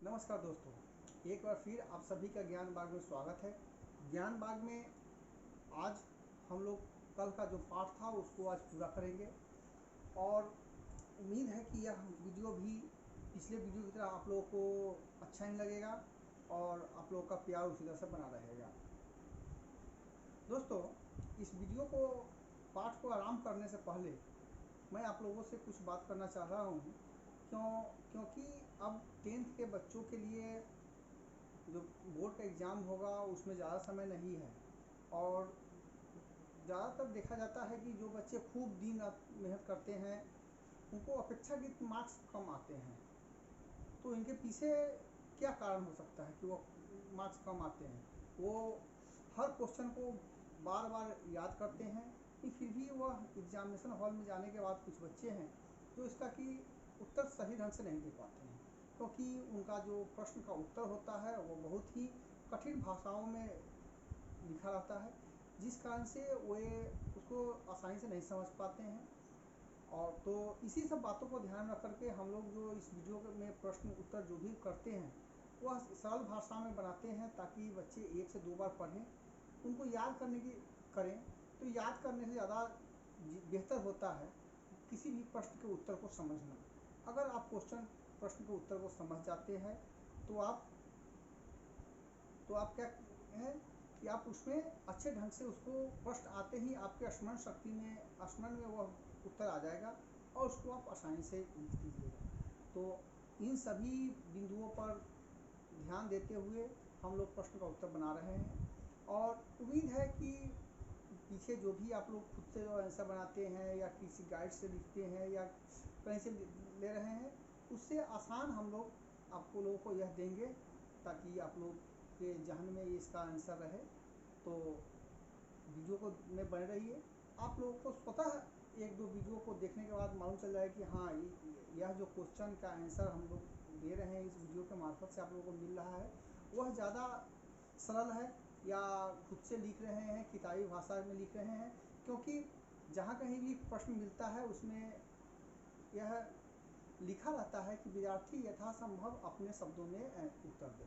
नमस्कार दोस्तों, एक बार फिर आप सभी का ज्ञान बाग में स्वागत है। ज्ञान बाग में आज हम लोग कल का जो पाठ था उसको आज पूरा करेंगे और उम्मीद है कि यह वीडियो भी पिछले वीडियो की तरह आप लोगों को अच्छा ही लगेगा और आप लोगों का प्यार उसी तरह से बना रहेगा। दोस्तों, इस वीडियो को पाठ को आराम करने से पहले मैं आप लोगों से कुछ बात करना चाह रहा हूँ। क्योंकि अब 10th के बच्चों के लिए जो बोर्ड का एग्ज़ाम होगा उसमें ज़्यादा समय नहीं है और ज़्यादातर देखा जाता है कि जो बच्चे खूब दिन रात मेहनत करते हैं उनको अपेक्षाकृत मार्क्स कम आते हैं। तो इनके पीछे क्या कारण हो सकता है कि वो मार्क्स कम आते हैं? वो हर क्वेश्चन को बार बार याद करते हैं कि फिर भी वह एग्जामिनेशन हॉल में जाने के बाद कुछ बच्चे हैं जो इसका कि उत्तर सही ढंग से नहीं दे पाते हैं, क्योंकि उनका जो प्रश्न का उत्तर होता है वो बहुत ही कठिन भाषाओं में लिखा रहता है, जिस कारण से वे उसको आसानी से नहीं समझ पाते हैं। और तो इसी सब बातों को ध्यान में रख करके हम लोग जो इस वीडियो में प्रश्न उत्तर जो भी करते हैं वह सरल भाषा में बनाते हैं ताकि बच्चे 1 से 2 बार पढ़ें, उनको याद करने की करें। तो याद करने से ज़्यादा बेहतर होता है किसी भी प्रश्न के उत्तर को समझना। अगर आप प्रश्न के उत्तर को समझ जाते हैं तो आप क्या है कि आप उसमें अच्छे ढंग से उसको प्रश्न आते ही आपके स्मरण में वह उत्तर आ जाएगा और उसको आप आसानी से लिख दीजिएगा। तो इन सभी बिंदुओं पर ध्यान देते हुए हम लोग प्रश्न का उत्तर बना रहे हैं और उम्मीद है कि पीछे जो भी आप लोग खुद से जो आंसर बनाते हैं या किसी गाइड से लिखते हैं या कहीं से ले रहे हैं उससे आसान हम लोग आपको लोगों को यह देंगे ताकि आप लोग के जहन में इसका आंसर रहे। तो वीडियो को में बने रहिए। आप लोगों को स्वतः 1-2 वीडियो को देखने के बाद मालूम चल जाए कि हाँ, यह जो क्वेश्चन का आंसर हम लोग दे रहे हैं इस वीडियो के मार्फत से आप लोगों को मिल रहा है वह ज़्यादा सरल है या खुद से लिख रहे हैं, किताबी भाषा में लिख रहे हैं। क्योंकि जहाँ कहीं भी प्रश्न मिलता है उसमें यह लिखा रहता है कि विद्यार्थी यथासंभव अपने शब्दों में उत्तर दे।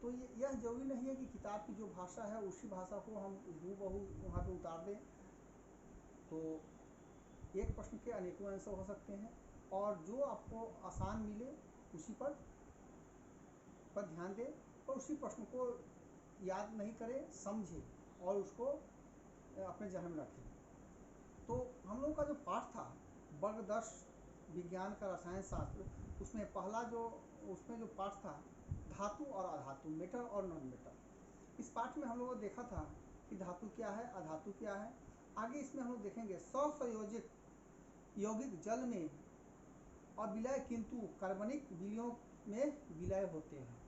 तो यह जरूरी नहीं है कि किताब की जो भाषा है उसी भाषा को हम हूबहू वहाँ पे उतार दें। तो एक प्रश्न के अनेकों आंसर हो सकते हैं और जो आपको आसान मिले उसी पर ध्यान दें और उसी प्रश्न को याद नहीं करें, समझें और उसको अपने जहन में रखें। तो हम लोग का जो पाठ था वर्ग 10 विज्ञान का रसायन शास्त्र, उसमें उसमें जो पाठ था धातु और अधातु, मेटल और नॉन मेटल। इस पाठ में हम लोगों ने देखा था कि धातु क्या है, अधातु क्या है। आगे इसमें हम लोग देखेंगे स्वसंयोजित यौगिक जल में अविलय किंतु कार्बनिक विलयों में विलय होते हैं।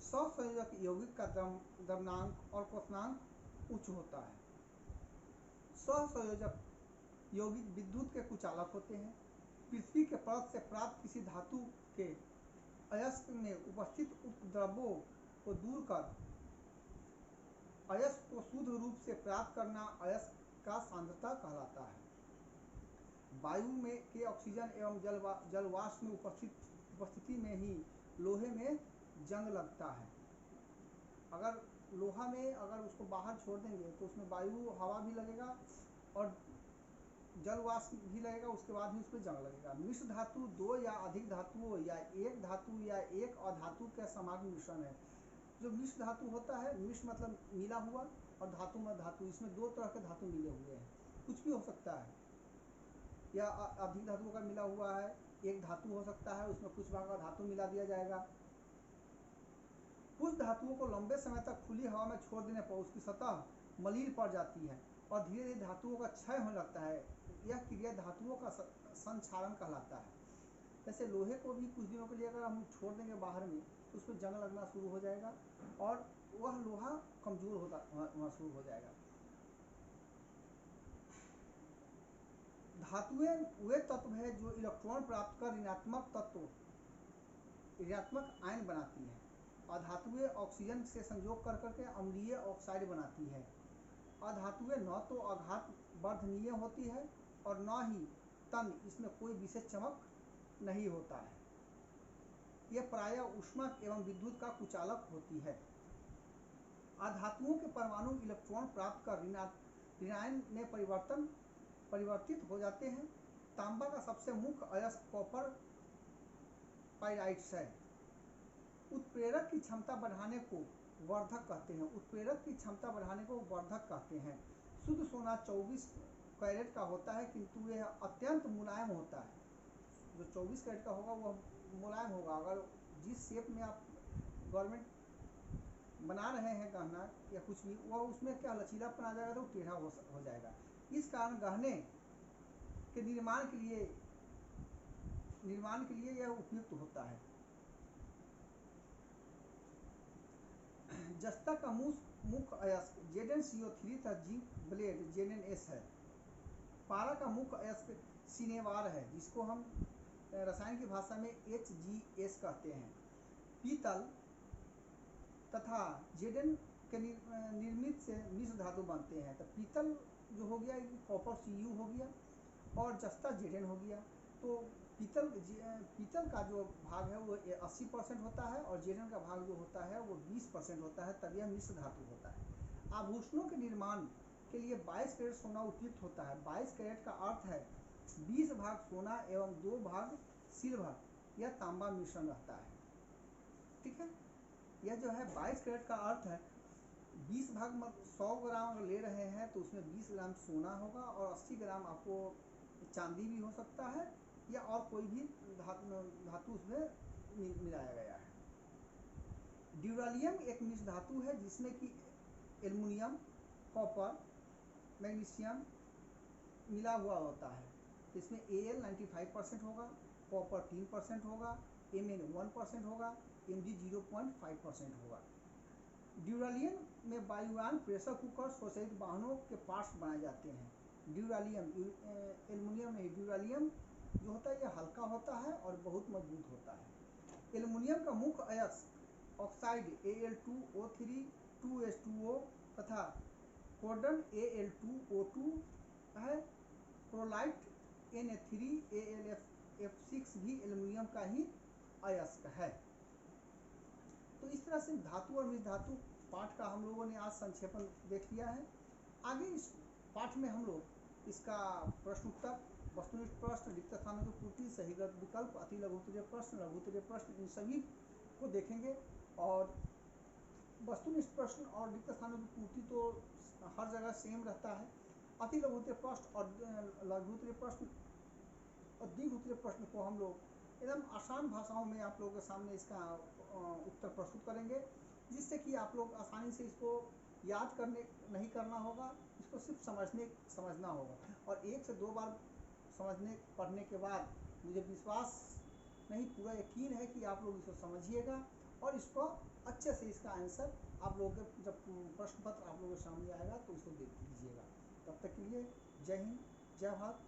स्वसंयोजक यौगिक का द्रव्यनांक और क्वथनांक उच्च होता है। स्वसंयोजक यौगिक विद्युत के कुचालक होते हैं। पृथ्वी के परत से प्राप्त किसी धातु के अयस्क में उपस्थित उपद्रवों को दूर कर अयस्क को शुद्ध रूप से प्राप्त करना अयस्क का सांद्रता कहलाता है। वायु में के ऑक्सीजन एवं जलवाष्प में उपस्थिति में ही लोहे में जंग लगता है। अगर लोहा में अगर उसको बाहर छोड़ देंगे तो उसमें वायु हवा भी लगेगा और जलवाष्प भी लगेगा, उसके बाद ही उसमें जंग लगेगा। मिश्र धातु 2 या अधिक धातुओं या एक धातु या एक अधातु का समान मिश्रण है। जो मिश्र धातु होता है, मिश्र मतलब मिला हुआ और धातु में धातु, इसमें 2 तरह के धातु मिले हुए हैं। कुछ भी हो सकता है या अधिक धातुओं का मिला हुआ है, एक धातु हो सकता है उसमें कुछ भाग का धातु मिला दिया जाएगा। कुछ धातुओं को लंबे समय तक खुली हवा में छोड़ देने पर उसकी सतह मलिन पड़ जाती है और धीरे धीरे धातुओं का क्षय होने लगता है। यह क्रिया धातुओं का संक्षारण कहलाता है। जैसे लोहे को भी कुछ दिनों के लिए अगर हम छोड़ देंगे बाहर में तो उसमें जंग लगना शुरू हो जाएगा और वह लोहा कमजोर होना शुरू हो जाएगा। धातुएं वे तत्व है जो इलेक्ट्रॉन प्राप्त कर ऋणात्मक आयन बनाती है। अधातुएं ऑक्सीजन से संयोग कर करके अम्लीय ऑक्साइड बनाती है। अधातुएं न तो आघात वर्धनीय होती है और न ही तन, इसमें कोई विशेष चमक नहीं होता है। यह प्रायः ऊष्मक एवं विद्युत का कुचालक होती है। अधातुओं के परमाणु इलेक्ट्रॉन प्राप्त कर ऋणायन में परिवर्तित हो जाते हैं। तांबा का सबसे मुख्य अयस्क कॉपर पाइराइट्स है। उत्प्रेरक की क्षमता बढ़ाने को वर्धक कहते हैं। उत्प्रेरक की क्षमता बढ़ाने को वर्धक कहते हैं। शुद्ध सोना 24 कैरेट का होता है, किंतु यह अत्यंत मुलायम होता है। जो 24 कैरेट का होगा वह मुलायम होगा। अगर जिस शेप में आप गवर्नमेंट बना रहे हैं गहना या कुछ भी, वह उसमें क्या लचीलापन आ जाएगा तो टेढ़ा हो जाएगा। इस कारण गहने के निर्माण के लिए यह उपयुक्त होता है। जस्ता का मुख्य अयस्क Zn-CO3 तथा जिंक ब्लेड Zns है। पारा का मुख्य अयस्क सिनेवार है, जिसको हम रसायन की भाषा में HGS कहते हैं। पीतल तथा Zn के निर्मित से मिश्र धातु बनते हैं। तो पीतल जो हो गया कॉपर Cu हो गया और जस्ता Zn हो गया। तो पीतल का जो भाग है वो 80% होता है और Zn का भाग जो होता है वो 20% होता है, तब यह मिश्र धातु होता है। आभूषणों के निर्माण के लिए 22 कैरेट सोना उपयुक्त होता है। 22 कैरेट का अर्थ है 20 भाग सोना एवं 2 भाग सिल्वर या तांबा मिश्रण रहता है। ठीक है, यह जो है 22 कैरेट का अर्थ है 20 भाग 100 ग्राम अगर ले रहे हैं तो उसमें 20 ग्राम सोना होगा और 80 ग्राम आपको चांदी भी हो सकता है या और कोई भी धातु उसमें मिलाया गया है। ड्यूरालियम एक मिश्र धातु है जिसमें कि एल्युमिनियम, कॉपर, मैग्नीशियम मिला हुआ होता है। इसमें Al 95% होगा, कॉपर 3% होगा, Mn 1% होगा, Mg 0.5% होगा। ड्यूरालियम में वायुयान, प्रेशर कुकर, स्वचालित वाहनों के पार्ट्स बनाए जाते हैं। ड्यूरालियम एल्युमिनियम नहीं, ड्यूरालियम जो होता है यह हल्का होता है और बहुत मजबूत होता है। एल्युमिनियम का मुख्य अयस्क ऑक्साइड Al2O3 2H2O तथा कोर्डन Al2O2 है। क्रोलाइट Na3AlF6 भी एल्युमिनियम का ही अयस्क है। तो इस तरह से धातु और मिश्र धातु पाठ का हम लोगों ने आज संक्षेपण देख लिया है। आगे इस पाठ में हम लोग इसका प्रश्न उत्तर, वस्तुनिष्ठ प्रश्न, रिक्त स्थानों की पूर्ति, सही गलत विकल्प, अति लघुत्तरीय प्रश्न, लघुत्तरीय प्रश्न, इन सभी को देखेंगे। और वस्तुनिष्ठ प्रश्न और रिक्त स्थानों की पूर्ति तो हर जगह सेम रहता है। अति लघुत्तरीय प्रश्न और लघुत्तरीय प्रश्न और दीर्घोत्तरीय प्रश्न को हम लोग एकदम आसान भाषाओं में आप लोगों के सामने इसका उत्तर प्रस्तुत करेंगे, जिससे कि आप लोग आसानी से इसको याद करने नहीं करना होगा, इसको सिर्फ समझना होगा। और 1 से 2 बार पढ़ने के बाद मुझे विश्वास नहीं, पूरा यकीन है कि आप लोग इसको समझिएगा और इसको अच्छे से इसका आंसर आप लोगों के जब प्रश्न पत्र आप लोगों के सामने आएगा तो इसको देख लीजिएगा। तब तक के लिए जय हिंद, जय भारत।